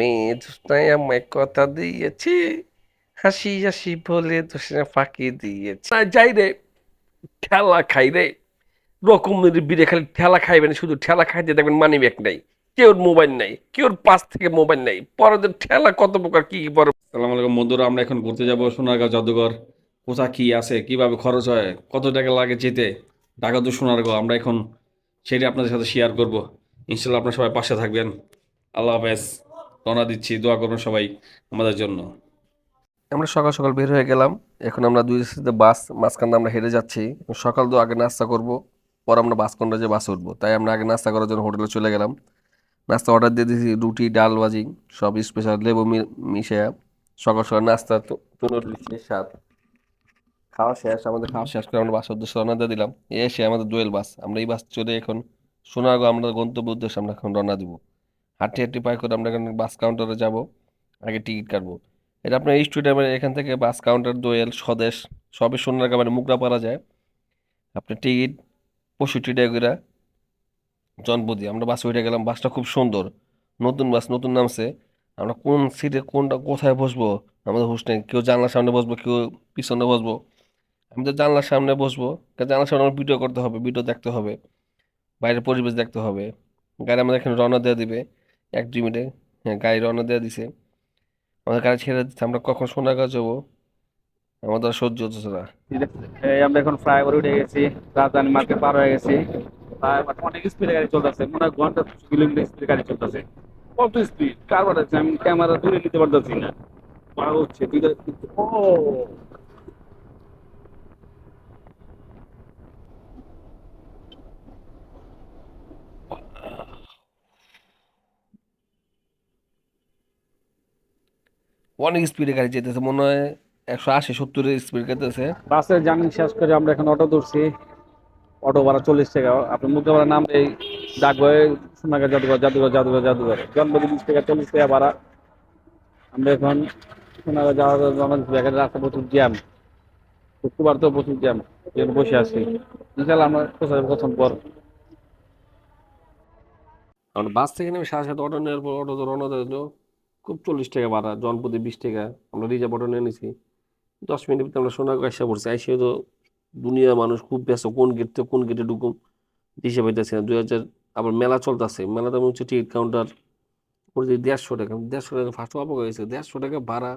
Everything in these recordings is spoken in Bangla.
মেয়ে জোছনায় আমায় কথা দিয়েছে, হাসি হাসি বলে জোছনা ফাঁকি দিয়েছে। যাই রে, ঠেলা খাই রে, রকমের বিড়ে খালি ঠেলা খাইবেন, শুধু ঠেলা খাইতে দেখবেন মানি ব্যাগ নাই, কেউর মোবাইল নাই, কেউর পাশ থেকে মোবাইল নাই, পরের ঠেলা কত প্রকার কি কি পরে। সালাম আলাইকুম বন্ধুরা, আমরা এখন ঘুরতে যাব সোনারগাঁও জাদুঘর। কোথা কি আছে, কিভাবে খরচ হয়, কত টাকা লাগে যেতে, ঢাকা টু সোনারগাঁও আমরা এখন সেটা আপনাদের সাথে শেয়ার করব। ইনশাল্লাহ আপনারা সবাই পাশে থাকবেন। আল্লাহ হাফেজ। রওনা দিচ্ছি, দোয়া করবেন সবাই আমাদের জন্য। আমরা সকাল সকাল বের হয়ে গেলাম। এখন আমরা দুই সাথে বাস, মাঝখানে আমরা হেঁটে যাচ্ছি। সকাল তো আগে নাস্তা করব, পর আমরা বাস কন্ডা যে বাসে উঠবো, তাই আমরা আগে নাস্তা করার জন্য হোটেলে চলে গেলাম। নাস্তা অর্ডার দিয়ে দিয়েছি, রুটি ডাল ভাজি সব স্পেশাল লেবু মিশিয়ে। সকাল সকাল নাস্তা তো তুলে স্বাদ। খাওয়া শেষ, আমাদের খাওয়া শেষ করে আমরা বাসার উদ্দেশ্যে রওনা দিয়ে দিলাম। এসে আমাদের দোয়েল বাস, আমরা এই বাস চড়ে এখন সোনারগাঁও আমরা গন্তব্য উদ্দেশ্যে আমরা এখন রওনা দিব। হাঁটি হাঁটি পায়ে করে আমরা এখন বাস কাউন্টারে যাব, আগে টিকিট কাটবো। এটা আপনার স্টেডিয়ামের এখান থেকে বাস কাউন্টার, দোয়েল, স্বদেশ সবই সোনারগাঁও মানে মুগরা পাওয়া যায়। আপনার টিকিট 65 টাকা করে জনপ্রতি। আমরা বাসে উঠে গেলাম, বাসটা খুব সুন্দর, নতুন বাস, নতুন নামছে। আমরা কোন সিটে কোনটা কোথায় বসবো আমাদের হুঁশ নেই। কেউ জানলার সামনে বসবো, কেউ পিছনে বসবো। আমি তো জানলার সামনে বসবো, কারণ জানলার সামনে আমার ভিডিও করতে হবে, ভিডিও দেখতে হবে, বাইরের পরিবেশ দেখতে হবে। গাড়ি আমাদের এখানে রওনা দিয়ে দিবে 1-2 মিনিটে। হ্যাঁ, গাড়ি রওনা দিয়ে দিছে, আমাদের গাড়ি ছেড়ে দিচ্ছে। আমরা কখন সোনারগাঁও যাবো আমাদের আর সহ্য হচ্ছে না। এই আমরা এখন ফ্লাইওভার উঠে গেছি, রাজধানী মার্কেট পার হয়ে গেছি। ফ্লাইওভার অনেক স্পিডে গাড়ি চলতেছে, মনে হয় ঘন্টা 200 কিলোমিটার স্পিডে গাড়ি চলতেছে। কত স্পিড কার বাড়াচ্ছে, আমি ক্যামেরা দূরে নিতে পারতেছি না। পার হচ্ছে ও অনেক স্পিডে গাড়ি যেতেছে, মনে হয় 180-70-এর স্পিড যেতেছে। বাসের জার্নি শেষ করে আমরা এখন অটো ধরছি। অটো ভাড়া 40 টাকা। আপনি মুদ্রা ভাড়া নাম এই ডাকঘরে সোনারগাঁ জাদুঘর, জাদুঘর, জাদুঘর, জাদুঘর জন্মদিন 20 টাকা, 40 টাকা ভাড়া। আমরা এখন সোনারগাঁ যাওয়ার জন্য এখানে রাস্তা প্রচুর জ্যাম, শুক্রবার তো প্রচুর জ্যাম, এই জন্য বসে আছি। ইনশাল্লাহ আমরা পৌঁছাবো কতক্ষণ পর। আমরা বাস থেকে নেমে সাথে সাথে অটো নেওয়ার পর অটো তো রওনা দিল। খুব 40 টাকা ভাড়া, জনপ্রতি 20 টাকা। আমরা রিজার্ভ অটো নিয়ে নিছি। 10 মিনিটের ভিতরে আমরা সোনারগাঁও এসে পড়ছি। এসে তো দুনিয়া মানুষ খুব ব্যস্ত, কোন গেট থেকে কোন গেটে ঢুকুম দিশে পাইতেছে না। 2000 আবার মেলা চলতেছে, মেলাতে আমি হচ্ছে টিকিট কাউন্টার পড়েছি 150 টাকা। 150 টাকা ফার্স্ট অবাক হয়েছে, 150 টাকা ভাড়া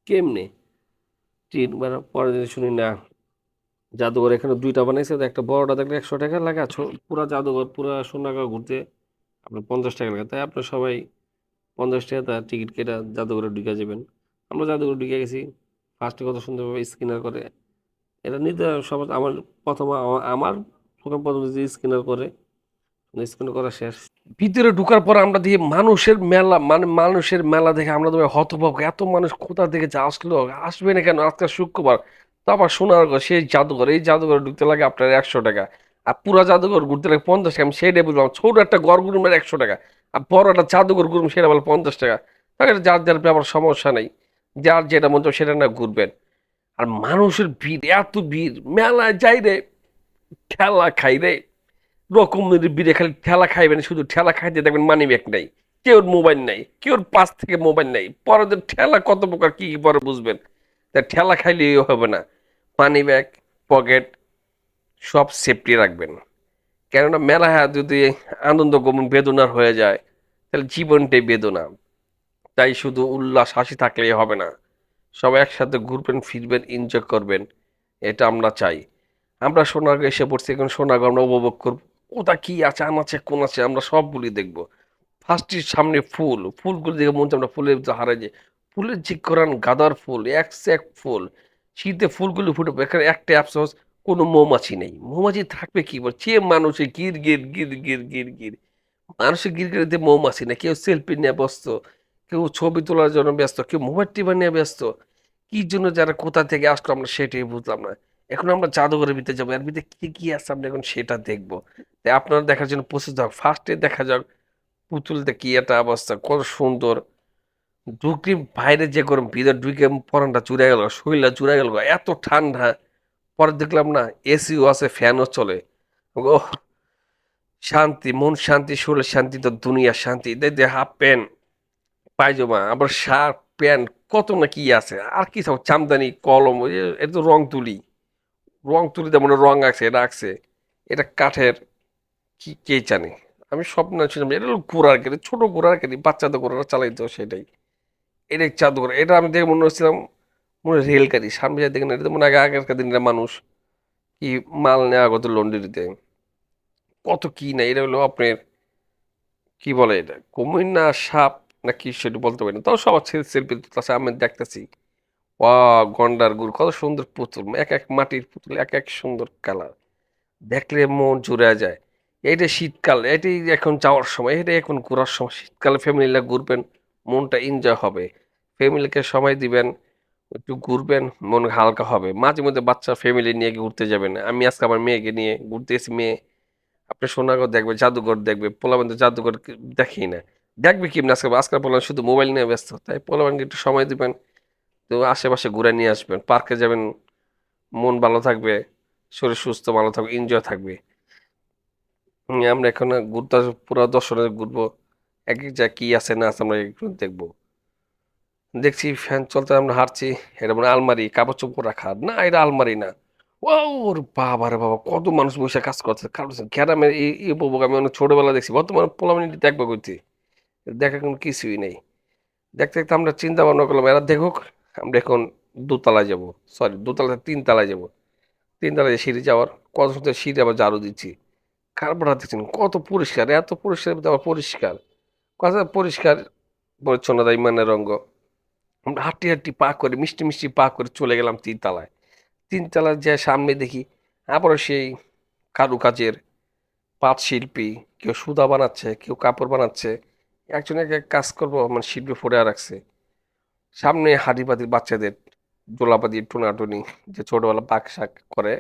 কেমনে টিকিট ভাড়া। পরে যদি শুনি না, জাদুঘর এখানে দুইটা বানাইছে, তো একটা বড়টা দেখলে 100 টাকা লাগে, আর পুরা জাদুঘর পুরা সোনারগাঁও ঘুরতে আপনার 50 টাকা লাগে। তাই আপনার সবাই 50 টাকা তার টিকিট কেটে জাদুঘরে ঢুকে যাবেন। আমরা জাদুঘরে ঢুকে গেছি। ফার্স্টে কত সুন্দরভাবে স্ক্যানার করে, এটা নিতে সব আমার প্রথম আমার প্রথম প্রথম যে স্ক্যানার করে, স্ক্যান করা শেষ। ভিতরে ঢুকার পর আমরা দিয়ে মানুষের মেলা, মানে মানুষের মেলা দেখে আমরা তো হতভম্ব, এত মানুষ কোথা থেকে যে আসলো, আসবে না কেন আজকে শুক্রবার। তো আবার শোনার কথা, সেই জাদুঘর, এই জাদুঘরে ঢুকতে লাগে আপনার 100 টাকা, আর পুরা জাদুঘর ঘুরতে লাগে 50 টাকা। আমি সেইটাই বুঝলাম, ছোট একটা ঘর ঘুরুম 100 টাকা, আর বড় একটা জাদুঘর ঘুরুম সেটা বলে 50 টাকা। তাহলে যার যার ব্যাপার, সমস্যা নেই, যার যেটা মন চায় সেটা না ঘুরবেন। আর মানুষের ভিড়, এত ভিড়, মেলায় যাই রে, ঠেলা খাই রে, রকমের ভিড়ে খালি ঠেলা খাইবেন, শুধু ঠেলা খাইতে দেখবেন মানি ব্যাগ নাই, কেউর মোবাইল নাই, কেউর পাশ থেকে মোবাইল নাই, পরের ঠেলা কত প্রকার কি কি পরে বুঝবেন। তা ঠেলা খাইলেই হবে না, মানি ব্যাগ, পকেট সব সেফটি রাখবেন। কেননা মেলা যদি আনন্দ গমন বেদনার হয়ে যায়, তাহলে জীবনটাই বেদনা। তাই শুধু উল্লাস হাসি থাকলেই হবে না, সবাই একসাথে ঘুরবেন, ফিরবেন, এনজয় করবেন, এটা আমরা চাই। আমরা সোনারগাঁ এসে পড়ছি, এখন সোনারগাঁ আমরা উপভোগ করবো। কোথা কি আছে, আনাচে কোন আছে, আমরা সবগুলি দেখবো। ফার্স্টের সামনে ফুল, ফুলগুলো দেখে মন চায় আমরা ফুলের ভিতরে হারাই যায়। ফুলের যে কোরআন গাঁদার ফুল, এক সে এক ফুল। শীতে ফুলগুলো ফুটে, এখানে একটা আফসোস, কোনো মৌমাছি নেই। মৌমাছি থাকবে কি বল, যে মানুষের গির গির গির গির গির গির, মানুষের গির গিরিতে মৌমাছি না। কেউ সেলফি নিয়ে ব্যস্ত, কেউ ছবি তোলার জন্য ব্যস্ত, কেউ মোবাইল টিপা নিয়ে ব্যস্ত। কি জন্য যারা কোথা থেকে আসলো আমরা সেটাই বুঝলাম না। এখন আমরা জাদুঘরের ভিতরে যাবো, এর ভিতরে কি কি আছে আমরা এখন সেটা দেখবো। তাই আপনারা দেখার জন্য প্রস্তুত হোক। ফার্স্টে দেখা যাক পুতুলটা, কি একটা অবস্থা, কত সুন্দর। ঢুকলি বাইরে যে গরম, ভিতরে ঢুকে পরানটা চুরে গেল, শরীরটা চুরে গেল, এত ঠান্ডা। পরে দেখলাম না, এসিও আছে, ফ্যানও চলে। ও শান্তি, মন শান্তি, শরীর শান্তি, তো দুনিয়া শান্তি। দে দে হাফ প্যান্ট, পায়জামা, আবার শার্ট, প্যান্ট, কত না কি আছে। আর কি সব চামদানি, কলম, ওই যে এটা তো রং তুলি। রং তুলিতে মনে হয় রং আছে, এটা আঁকছে। এটা কাঠের, কি কে জানে। আমি স্বপ্ন ছিলাম এটা হলো ঘোড়ার গাড়ি, ছোট ঘোড়ার গাড়ি, বাচ্চাদের ঘোড়ারা চালাইতো সেটাই। এটা জাদুঘর, এটা আমি দেখে মনে হচ্ছিলাম মনে হয় রেলগাড়ি। সামনে যাই দেখেন, এটা তো মনে হয় আগেরকার দিনের মানুষ কি মাল নেওয়া গত লন্ডরিতে। কত কি না, এটা হলো আপনার কি বলে এটা, কুমির না সাপ না কি সেটা বলতে পারি না, তাও সবার ছেলে সেলফি তুলতেছে আমি দেখতেছি। গন্ডার গুড়, কত সুন্দর পুতুল, এক এক মাটির পুতুল, এক এক সুন্দর কালার, দেখলে মন জুড়ে যায়। এইটা শীতকাল, এটাই এখন যাওয়ার সময়, এটাই এখন ঘোরার সময়। শীতকালে ফ্যামিলিরা ঘুরবেন, মনটা এনজয় হবে। ফ্যামিলিকে সময় দিবেন, একটু ঘুরবেন, মন হালকা হবে। মাঝে মধ্যে বাচ্চা ফ্যামিলি নিয়ে ঘুরতে যাবেন। আমি আজকে আমার মেয়েকে নিয়ে ঘুরতে এসেছি। মেয়ে আপনি সোনাগর দেখবে, জাদুঘর দেখবে, পোলাপান তো জাদুঘর দেখেই না। দেখবে কি আজকে, আজকাল পোলাপান শুধু মোবাইল নিয়ে ব্যস্ত, তাই পোলাপানকে একটু সময় দিবেন। তো আশেপাশে ঘুরে নিয়ে আসবেন, পার্কে যাবেন, মন ভালো থাকবে, শরীর সুস্থ ভালো থাকবে, এনজয় থাকবে। আমরা এখন ঘুরতে পুরো দর্শনে ঘুরবো, এক এক জায়গায় কি আছে না আছে আমরা একটু দেখবো। দেখছি ফ্যান চলতে আমরা হাঁটছি, এটা মানে আলমারি, কাপড় চোপড় রাখা না, এটা আলমারি না। ও ওর বাবা রে বাবা, কত মানুষ বসে কাজ করছে, কারণ গ্রামের এই উপভোগ আমি অনেক ছোটবেলা দেখছি, বর্তমানে পোলাপানি দেখবো করছি, দেখা কোনো কিছুই নেই। দেখতে দেখতে আমরা চিন্তা ভাবনা করলাম এরা দেখুক, আমরা এখন দোতলায় যাব, সরি দোতলা তিনতলায় যাব। তিনতলায় সিঁড়ি যাওয়ার, কত সুন্দর সিঁড়ি আবার ঝাড়ু দিচ্ছি। কার্পেট দেখছেন কত পরিষ্কার, এত পরিষ্কার, আবার পরিষ্কার, কথা পরিষ্কার পরিচ্ছন্নতা ইমানের রঙ্গ। আমরা হাঁটি হাঁটি পা করে, মিষ্টি মিষ্টি পা করে চলে গেলাম তিনতলায়। তিনতলায় যে সামনে দেখি আবারও সেই কারুকাজের পাট শিল্পী, কেউ সুতা বানাচ্ছে, কেউ কাপড় বানাচ্ছে। একজন এক এক কাজ করবো মানে শিল্পী ফুটে রাখছে। সামনে হাঁড়ি বাচ্চাদের দোলাপাতি টুনাটুনি, যে ছোটবেলা পাক শাক করে,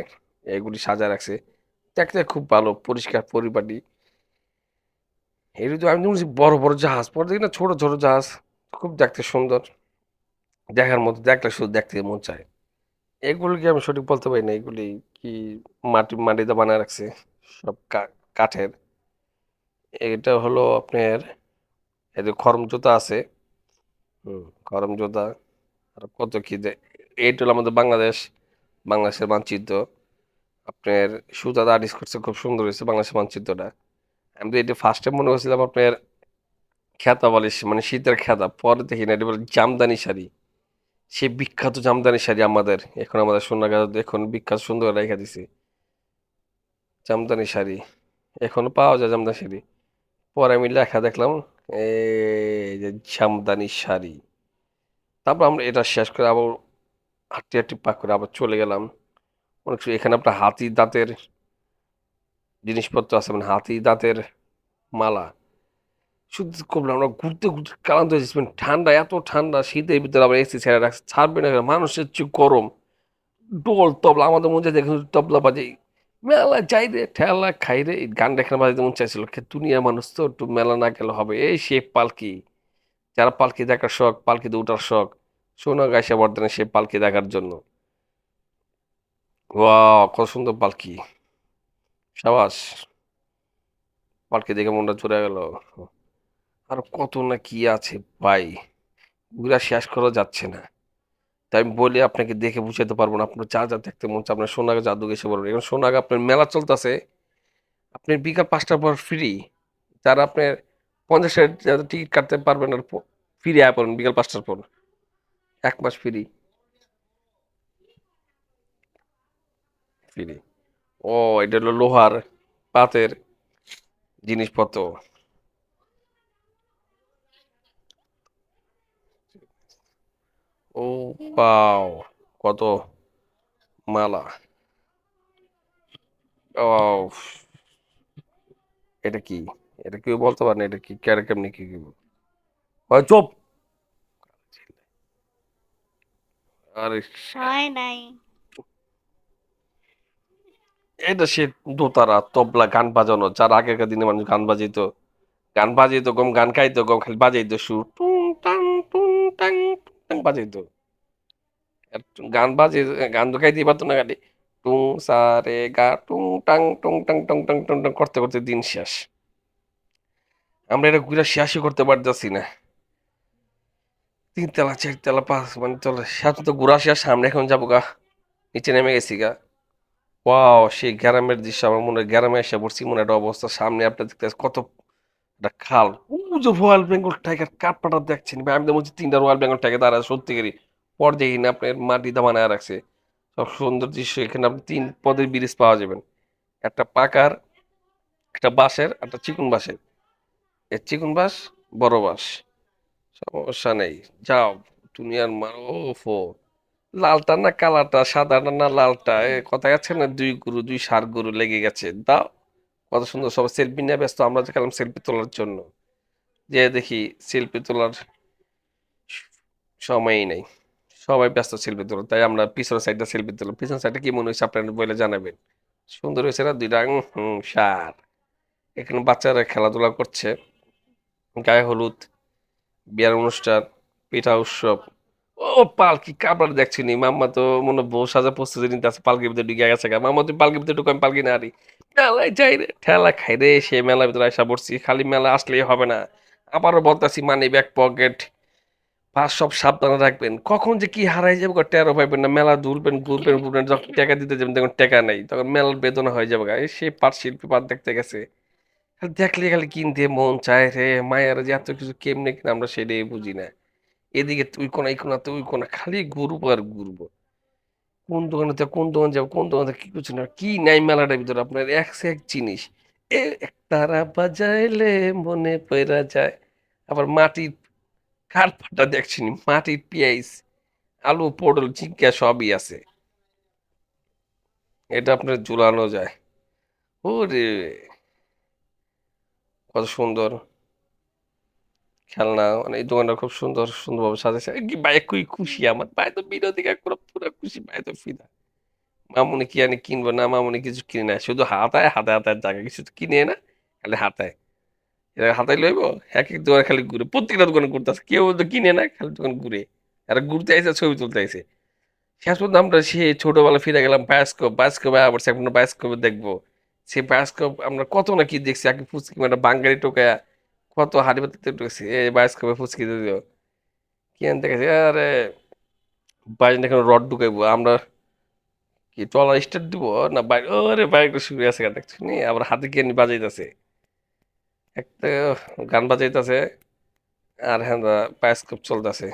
এগুলি সাজা রাখছে। দেখতে খুব ভালো, পরিষ্কার পরিপাটি। এই তো আমি দেখছি বড় বড় জাহাজ, পরে দেখি না ছোট ছোট জাহাজ, খুব দেখতে সুন্দর, দেখার মতো, দেখলে শুধু দেখতে মন চায়। এগুলো কি আমি সঠিক বলতে পারি না, এগুলি কি মাটিতে বানায় রাখছে, সব কাঠের। এটা হলো আপনার, এই যে খরম জুতা আছে, খরম জুতা, আর কত কি এইটা হলো আমাদের বাংলাদেশ, বাংলাদেশের মানচিত্র। আপনার সুতা আর্টিস্ট করছে, খুব সুন্দর হয়েছে বাংলাদেশের মানচিত্রটা। আমি তো এটা ফার্স্ট টাইম মনে করছিলাম আপনার খেতা বালিশ, মানে শীতের খেতা, পরে দেখি না এটা বলে জামদানি শাড়ি। সে বিখ্যাত জামদানি শাড়ি আমাদের, এখন আমাদের সোনাগাঁ এখন বিখ্যাত সুন্দর রেখা দিছে জামদানি শাড়ি, এখনো পাওয়া যায় জামদানি শাড়ি। পরে আমি লেখা দেখলাম এই যে জামদানি শাড়ি। তারপর আমরা এটা শেষ করে আবার হাঁটি হাঁটি পাক করে আবার চলে গেলাম অনেক এখানে আপনার হাতি দাঁতের জিনিসপত্র আছে, মানে হাতি দাঁতের মালা। শুধু করলাম আমরা ঘুরতে ঘুরতে ক্লান্ত হয়ে যাচ্ছি, মানে ঠান্ডা, এত ঠান্ডা, শীতের ভিতরে আবার এসি ছেড়ে রাখছে, ছাড়বে না কেন? মানুষের চেয়ে গরম। ডোল তবলা, আমাদের মধ্যে দেখে তবলা বাজে, মেলা যাই রে ঠেলা খাই রে, এই গানটা এখানে বাজাতে মন চাইছিল। দুনিয়া মানুষ তো, একটু মেলা না গেলে হবে। এই সে পালকি, যারা পালকি দেখার শখ, পালকিতে উঠার শখ, সোনাগাঁ এসে বর্ধনে সে পালকি দেখার জন্য। ওয়াও কত সুন্দর পালকি, সাবাস, পালকি দেখে মনটা চলে গেল। আর কত না কি আছে ভাই, ঘুরা শেষ করা যাচ্ছে না। তাই আমি বলি আপনাকে দেখে বুঝাতে পারবো না, আপনার যা যা দেখতে মন চায় আপনার সোনাগা জাদু এসে বলবেন। এখন সোনাগা আপনার মেলা চলতেছে, আপনি বিকাল 5টার পর ফ্রি। যারা আপনার 50 টাকা টিকিট কাটতে পারবেন আর ফ্রি আয় পড়েন বিকাল 5টার পর, 1 মাস ফ্রি। ফ্রি, ও এটা হলো লোহার পাতের জিনিসপত্র। ও পাও, কত মালা, ও এটা কি, এটা কেউ বলতে পারে না এটা কি, কেমনি কি কি হয় চুপ। আরে হয় নাই। এটা সে দোতারা তবলা, গান বাজানো, যারা আগেকার দিনে মানুষ গান বাজাইতো, গান বাজাইতো গম, গান খাইতো গম, খালি বাজাইতো সুর, টুং টাং বাজাইতো। আর গান বাজে, গান তো গাইতেই পারতো না, খালি টুং সা রে গা টুং টাং টং টং করতে করতে দিন শেষ। আমরা এটা ঘুরে শেষই করতে পারতেছি না। 3 তলা 4 তলা 5 মানে চলে সাথে তো ঘুরা শেষ, সামনে এখন যাবো গা, নিচে নেমে গেছি গা। ওয়াও, সেই গ্রামের দৃশ্য, আমার মনে হয় গ্রামে এসে পড়ছি মনে হয় একটা অবস্থা। সামনে আপনার দেখতে কত একটা খাল, ও যে রয়্যাল বেঙ্গল টাইগার কাঠপাটা দেখছেন ভাই, আমি তো বলছি 3টা রয়্যাল বেঙ্গল টাইগার দাঁড়া সত্যিকারই। পর দেখি না আপনার মাটিতে বানায় রাখছে, সব সুন্দর দৃশ্য। এখানে আপনি 3 পদের ব্রিজ পাওয়া যাবেন, একটা পাকার, একটা বাঁশের, একটা চিকন বাঁশের। এ চিকন বাঁশ, বড় বাঁশ, সমস্যা নেই। যাও, দুনিয়ার মারো। লালটা না কালারটা, সাদাটা না লালটা, এ কথায় আছে না, দুই গুরু দুই ষাঁড় গরু লেগে গেছে। দাও, কত সুন্দর সবাই সেলফি নিয়ে ব্যস্ত, আমরা যে গেলাম সেলফি তোলার জন্য। যে দেখি সেলফি তোলার সময়ই নেই, সবাই ব্যস্ত সেলফি তোলা, তাই আমরা পিছনের সাইডটা সেলফি তুললাম। পিছনের সাইডটা কি মনে হয়েছে আপনারা বলে জানাবেন। সুন্দর হয়েছে না দুইটা? সার। এখানে বাচ্চারা খেলাধুলা করছে, গায়ে হলুদ, বিয়ার অনুষ্ঠান, পিঠা উৎসব। ও পালকি কাপড় দেখছি নি, মাম্মা তো মনে হয় বউ সাজা প্রস্তুতি নিতে আছে, পালকির ভিতরে ঢুকে গেছে গা। মাম্মা তুই পালকির ভিতরে ঢুকে, আমি পালকি না আরি মেলায় যাই রে, ঠেলা খাই রে। সে মেলার ভিতরে আসা পড়ছি, খালি মেলা আসলেই হবে না। আবারও বলতেছি, মানি ব্যাগ, পকেট, পাঁচ সব সাবধানে রাখবেন, কখন যে কি হারাই যাবে টেরও পাইবেন না। মেলা দুলবেন, ঘুরবেন ঘুরবেন, যখন টাকা দিতে যাবেন তখন টাকা নেই, তখন মেলার বেদনা হয়ে যাবে গা। এই সে পাট শিল্পী পাট দেখতে গেছে, খালি দেখলে খালি কিনতে মন চায় রে। মায়ের যে এত কিছু কেমনে কিনা আমরা সেটাই বুঝি না। এদিকে তুই কোনা, এই কোনা তুই কোনা, খালি ঘুরবো আর ঘুরবো। কোন দোকানে থেকে কোন দোকান যাবো, কোন দোকান থেকে কি করছি না, কি নাই মেলাটার ভিতরে আপনার এক সে এক জিনিস। তারা বাজাইলে মনে পড়া যায়। আবার মাটির কাঠ ফাটা দেখছি নি, মাটির পেঁয়াজ, আলু, পটল, ঝিঙ্গা সবই আছে। এটা আপনার ঝুলানো যায়। ওরে, কত সুন্দর খেলনা, মানে এই দোকানটা খুব সুন্দর সুন্দরভাবে সাজাইছে। কি ভাই, খুবই খুশি, আমার ভাই তো বিনোদী পুরো পুরো খুশি, ভাই তো ফিদা। মামুনি কি আনি কিনবো না, মামুনি কিছু কিনে না, শুধু হাতায় হাতায় হাতায় জায়গা, কিছু তো কিনে না, খালি হাতায়। এরা হাতায় লইব, এক এক দোকানে খালি ঘুরে, প্রত্যেকটা দোকানে ঘুরতেছে, কেউ তো কিনে না, খালি দোকান ঘুরে। আর ঘুরতে আইসে, ছবি তুলতে আইসে। শেষ পর্যন্ত আমরা সে ছোটবেলা ফিরে গেলাম, বায়োস্কোপ, বায়োস্কোপে আবার এখন বায়োস্কোপে দেখবো। সেই বায়োস্কোপ আমরা কত না কি দেখছি, আগে ফুচকি মানে বাঙালি টোকায়া কত হাড়ি পাতিতে ঢুকছি, এই বায়োস্কোপে ফুচকি দিয়ে দিও কি আনতে গেছি। আরে বাইরে এখন রড ঢুকাইবো আমরা, কি ট্রলার স্টার্ট দিব না বাইক, ওরে বাইক শুরু আছে গান দেখছি নি, আবার হাতে কি নি বাজাইতেছে, একটা গান বাজাইতেছে, আর হ্যাঁ বায়োস্কোপ চলতেছে।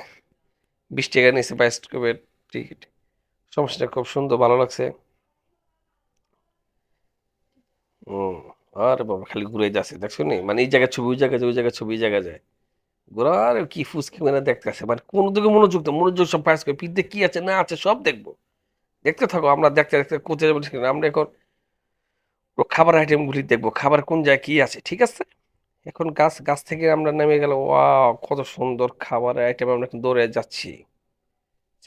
20 টাকা নিয়েছে বায়োস্কোপের টিকিট। সমস্যাটা খুব সুন্দর, ভালো লাগছে। হম। আরে বাবা, খালি ঘুরে যাচ্ছে দেখছো নি, মানে এই জায়গায় ছবি ওই জায়গায় যায়, ওই জায়গায় ছবি এই জায়গায় যায়। ঘোরা আর কি ফুসকি মানে দেখতেছে, মানে কোন দিকে মনোযোগ তো মনোযোগ সব পাস করে পিঠে কি আছে না আছে সব দেখবো। দেখতে থাকো, আমরা দেখতে দেখতে কোথায় যাবো ঠিক নাই। আমরা এখন পুরো খাবার আইটেম গুলি দেখবো, খাবার কোন জায়গায় কি আছে, ঠিক আছে। এখন গাছ গাছ থেকে আমরা নেমে গেল, ওয়াও কত সুন্দর খাবার আইটেম, আমরা এখন দৌড়ে যাচ্ছি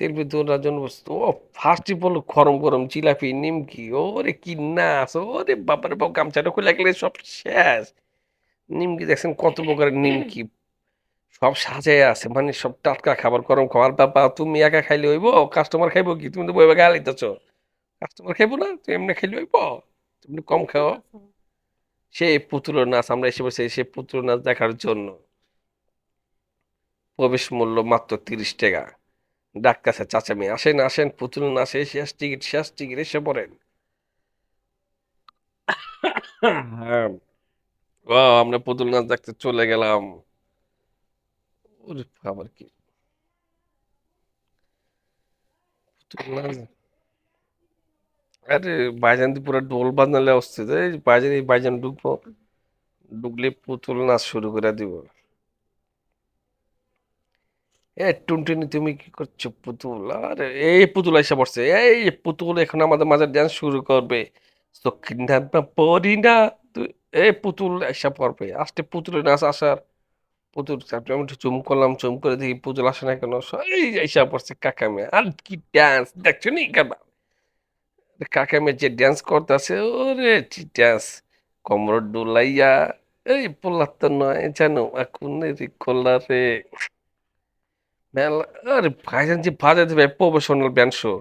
সেলফি তোলার জন্য। ও ফার্স্টই বললো গরম গরম জিলাপি, নিমকি, ওরে কি নাচ, ওরে বাবারে বাবা, গামছাটা খুলে গেলে সব শেষ। নিমকি দেখছেন কত প্রকারের নিমকি, সব সাজায় আছে, মানে সব টাটকা খাবার, গরম খাবার। বাবা তুমি একা খাইলে হইব, কাস্টমার খাইবো কি? তুমি তো বইবা গালিতেছ, কাস্টমার খাইবো না, তুমি এমনি খাইলে হইব, তুমি কম খাও। সেই পুতুলের নাচ, আমরা এসে বসে সেই পুতুলের নাচ দেখার জন্য। প্রবেশ মূল্য মাত্র 30 টাকা। ডাক্তার চাচা মেয়ে, আসেন আসেন, পুতুল নাচে শেষ টিকিট, শেষ টিকিট, এসে পড়েন। হ্যাঁ, ও আমরা পুতুল নাচ দেখতে চলে গেলাম। ওরে আবার কি পুতুল নাচ! আরে ভাইজান তো পুরো ঢোল বাজনালে আসছে, এই ভাইজান, এই ভাইজান ঢুকবো, ঢুকলে পুতুল নাচ শুরু করে দিব। এ টুনটুনি তুমি কি করছো পুতুল? আরে এই পুতুল এসে পড়ছে, এই পুতুল এখন আমাদের মাঝে ড্যান্স শুরু করবে। দক্ষিণাত বা পড়ি না তুই, এই পুতুল এসে পড়বে আস্তে, পুতুলের নাচ আসার। পুতুল চাপটা আমি একটু চুম করলাম, চুম করে দেখি পুতুল আসে না কেন, এই এসে পড়ছে কাকা মেয়ে। আর কি ড্যান্স দেখছো নি কাবা, কাকা মেয়ে যে ড্যান্স করতেছে, ওরে কি ড্যান্স, কোমর ডুলাইয়া, এই পোলার তো নয় জানো আকুনের খোলা রে মেলা। আরে ভাইজান যে বাজাতে ভাই প্রফেশনাল ব্যান্ড শো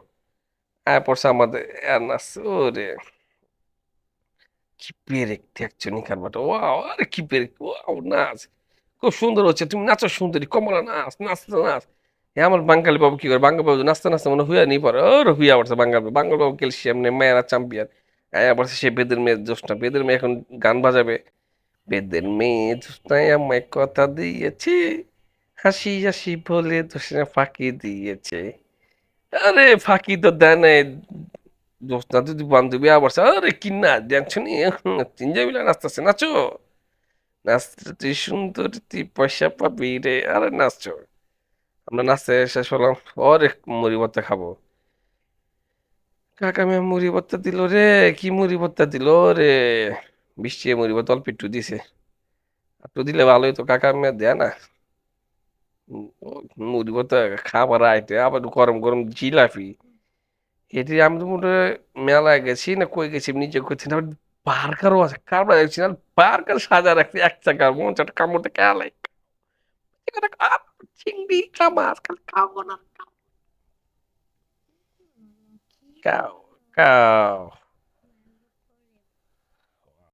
আয় পড়ছে আমাদের, আর নাচ, ওরে কি পেরে দেখছো নি কারবারটা, ওয়াও, আরে কি পেরে, ওয়াও নাচ খুব সুন্দর হচ্ছে, তুমি নাচো সুন্দরী, কমলা নাচ নাচ নাচ। আমার বাঙালি বাবু কি করে, বাঙালি বাবু নাচতে নাচতে মনে হুইয়া নি পরে ওর হুইয়া পড়ছে বাঙালি বাবু। বাঙালি বাবু ক্যালসিয়াম নে মেয়েরা চ্যাম্পিয়ন। আয়া পড়ছে সে বেদের মেয়ে জোসনা, বেদের মেয়ে এখন গান বাজাবে। বেদের মেয়ে জোসনায় আমায় কথা দিয়েছে, হাসি হাসি বলে জোসনা ফাঁকি দিয়েছে। আরে ফাঁকি তো দেয় নাই, জোসনা যদি বান্ধবী আবার বলছে, আরে কি না দেখছো নি, তিনজন মিলে নাচতেছে, নাচো নাচতে তুই সুন্দর তুই পয়সা পাবি রে, আরে নাচছো। আমরা নাচতে শেষ হলাম, ওরে মুড়ি ভর্তা খাবো। কাকা মিয়া মুড়ি ভর্তা দিল রে, কি মুড়ি ভর্তা দিল রে, বৃষ্টি মুড়ি ভর্তা অল্প একটু দিছে, একটু দিলে ভালোই তো, কাকা মিয়া দেয় না। ও মুড়ি ভর্তা খাবার আইটে আবার গরম গরম জিলাপি, এটি আমি তো মনে হয় মেলায় গেছি না কই গেছি নিজে করছি না। বার্গারও আছে, কারবার দেখছি না, বার্গার সাজা রাখছি এক চাকার মন চাটা কামড়তে খেয়ালাই, চিংড়ি কামাস খালি খাবো না, কাও কাও।